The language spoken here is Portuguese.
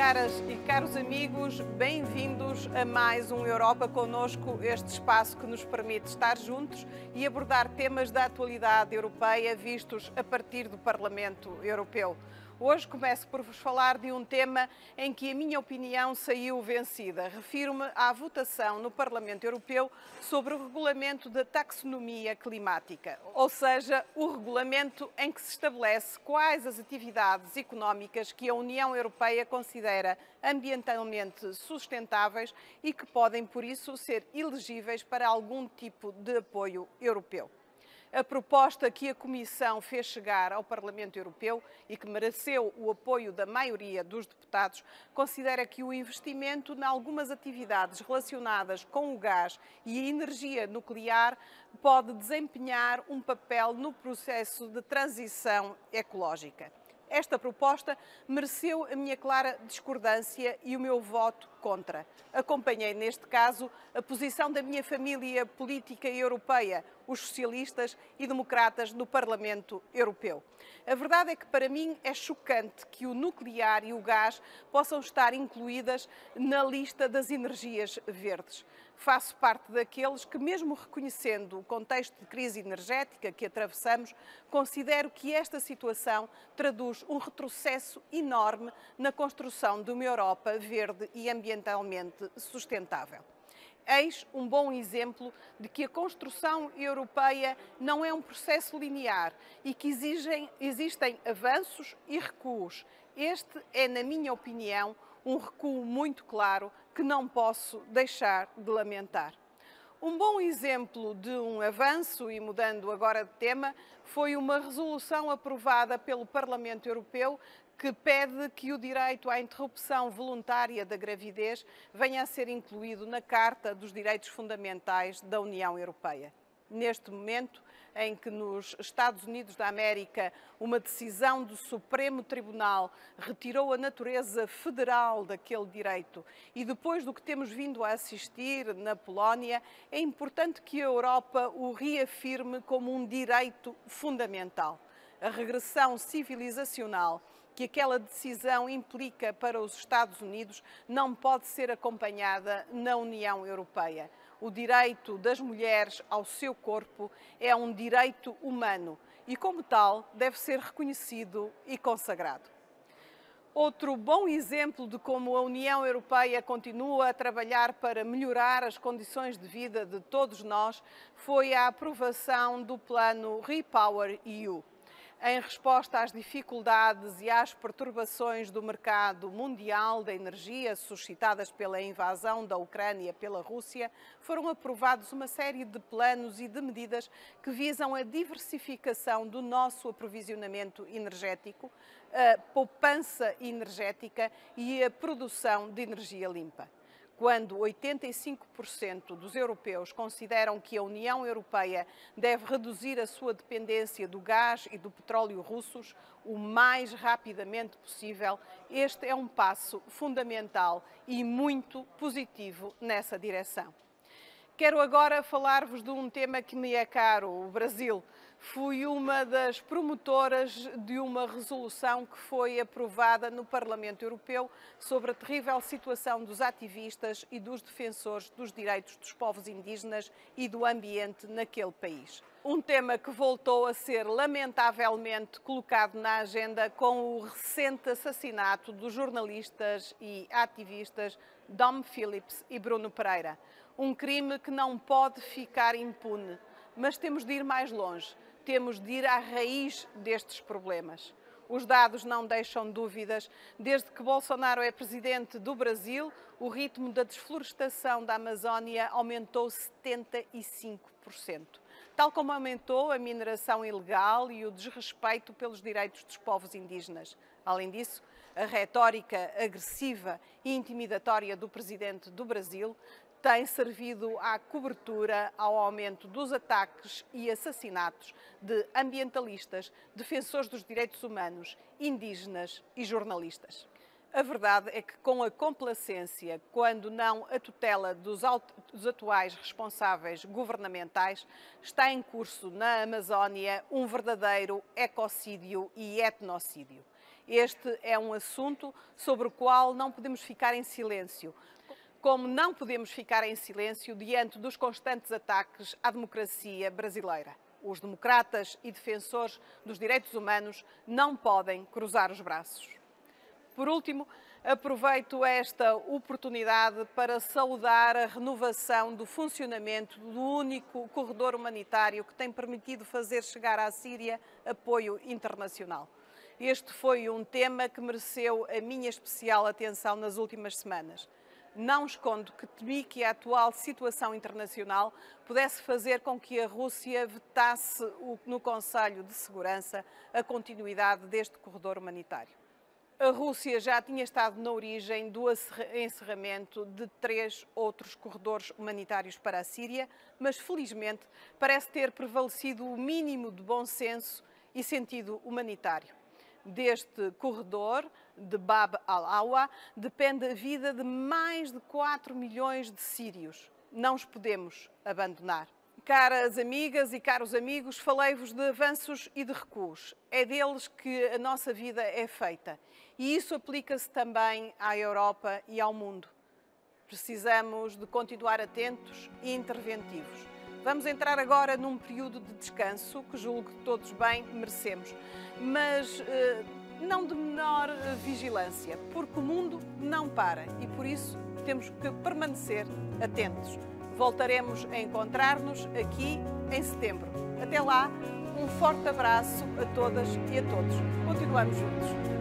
Caras e caros amigos, bem-vindos a mais um Europa Connosco, este espaço que nos permite estar juntos e abordar temas da atualidade europeia vistos a partir do Parlamento Europeu. Hoje começo por vos falar de um tema em que a minha opinião saiu vencida. Refiro-me à votação no Parlamento Europeu sobre o regulamento da taxonomia climática, ou seja, o regulamento em que se estabelece quais as atividades económicas que a União Europeia considera ambientalmente sustentáveis e que podem, por isso, ser elegíveis para algum tipo de apoio europeu. A proposta que a Comissão fez chegar ao Parlamento Europeu e que mereceu o apoio da maioria dos deputados, considera que o investimento em algumas atividades relacionadas com o gás e a energia nuclear pode desempenhar um papel no processo de transição ecológica. Esta proposta mereceu a minha clara discordância e o meu voto contra. Acompanhei, neste caso, a posição da minha família política europeia, os socialistas e democratas no Parlamento Europeu. A verdade é que, para mim, é chocante que o nuclear e o gás possam estar incluídas na lista das energias verdes. Faço parte daqueles que, mesmo reconhecendo o contexto de crise energética que atravessamos, considero que esta situação traduz um retrocesso enorme na construção de uma Europa verde e ambientalmente sustentável. Eis um bom exemplo de que a construção europeia não é um processo linear e que existem avanços e recuos. Este é, na minha opinião, um recuo muito claro que não posso deixar de lamentar. Um bom exemplo de um avanço, e mudando agora de tema, foi uma resolução aprovada pelo Parlamento Europeu que pede que o direito à interrupção voluntária da gravidez venha a ser incluído na Carta dos Direitos Fundamentais da União Europeia. Neste momento em que nos Estados Unidos da América uma decisão do Supremo Tribunal retirou a natureza federal daquele direito e depois do que temos vindo a assistir na Polónia, é importante que a Europa o reafirme como um direito fundamental. A regressão civilizacional que aquela decisão implica para os Estados Unidos não pode ser acompanhada na União Europeia. O direito das mulheres ao seu corpo é um direito humano e, como tal, deve ser reconhecido e consagrado. Outro bom exemplo de como a União Europeia continua a trabalhar para melhorar as condições de vida de todos nós foi a aprovação do plano REPowerEU. Em resposta às dificuldades e às perturbações do mercado mundial da energia suscitadas pela invasão da Ucrânia pela Rússia, foram aprovados uma série de planos e de medidas que visam a diversificação do nosso aprovisionamento energético, a poupança energética e a produção de energia limpa. Quando 85% dos europeus consideram que a União Europeia deve reduzir a sua dependência do gás e do petróleo russos o mais rapidamente possível, este é um passo fundamental e muito positivo nessa direção. Quero agora falar-vos de um tema que me é caro, o Brasil. Fui uma das promotoras de uma resolução que foi aprovada no Parlamento Europeu sobre a terrível situação dos ativistas e dos defensores dos direitos dos povos indígenas e do ambiente naquele país. Um tema que voltou a ser lamentavelmente colocado na agenda com o recente assassinato dos jornalistas e ativistas Dom Phillips e Bruno Pereira. Um crime que não pode ficar impune, mas temos de ir mais longe. Temos de ir à raiz destes problemas. Os dados não deixam dúvidas. Desde que Bolsonaro é presidente do Brasil, o ritmo da desflorestação da Amazónia aumentou 75%. Tal como aumentou a mineração ilegal e o desrespeito pelos direitos dos povos indígenas. Além disso, a retórica agressiva e intimidatória do presidente do Brasil tem servido à cobertura ao aumento dos ataques e assassinatos de ambientalistas, defensores dos direitos humanos, indígenas e jornalistas. A verdade é que, com a complacência, quando não a tutela dos atuais responsáveis governamentais, está em curso na Amazónia um verdadeiro ecocídio e etnocídio. Este é um assunto sobre o qual não podemos ficar em silêncio. Como não podemos ficar em silêncio diante dos constantes ataques à democracia brasileira. Os democratas e defensores dos direitos humanos não podem cruzar os braços. Por último, aproveito esta oportunidade para saudar a renovação do funcionamento do único corredor humanitário que tem permitido fazer chegar à Síria apoio internacional. Este foi um tema que mereceu a minha especial atenção nas últimas semanas. Não escondo que temi que a atual situação internacional pudesse fazer com que a Rússia vetasse no Conselho de Segurança a continuidade deste corredor humanitário. A Rússia já tinha estado na origem do encerramento de 3 outros corredores humanitários para a Síria, mas felizmente parece ter prevalecido o mínimo de bom senso e sentido humanitário. Deste corredor, de Bab al-Awa, depende a vida de mais de 4 milhões de sírios. Não os podemos abandonar. Caras amigas e caros amigos, falei-vos de avanços e de recuos. É deles que a nossa vida é feita. E isso aplica-se também à Europa e ao mundo. Precisamos de continuar atentos e interventivos. Vamos entrar agora num período de descanso, que julgo que todos bem merecemos, mas não de menor vigilância, porque o mundo não para e por isso temos que permanecer atentos. Voltaremos a encontrar-nos aqui em setembro. Até lá, um forte abraço a todas e a todos. Continuamos juntos.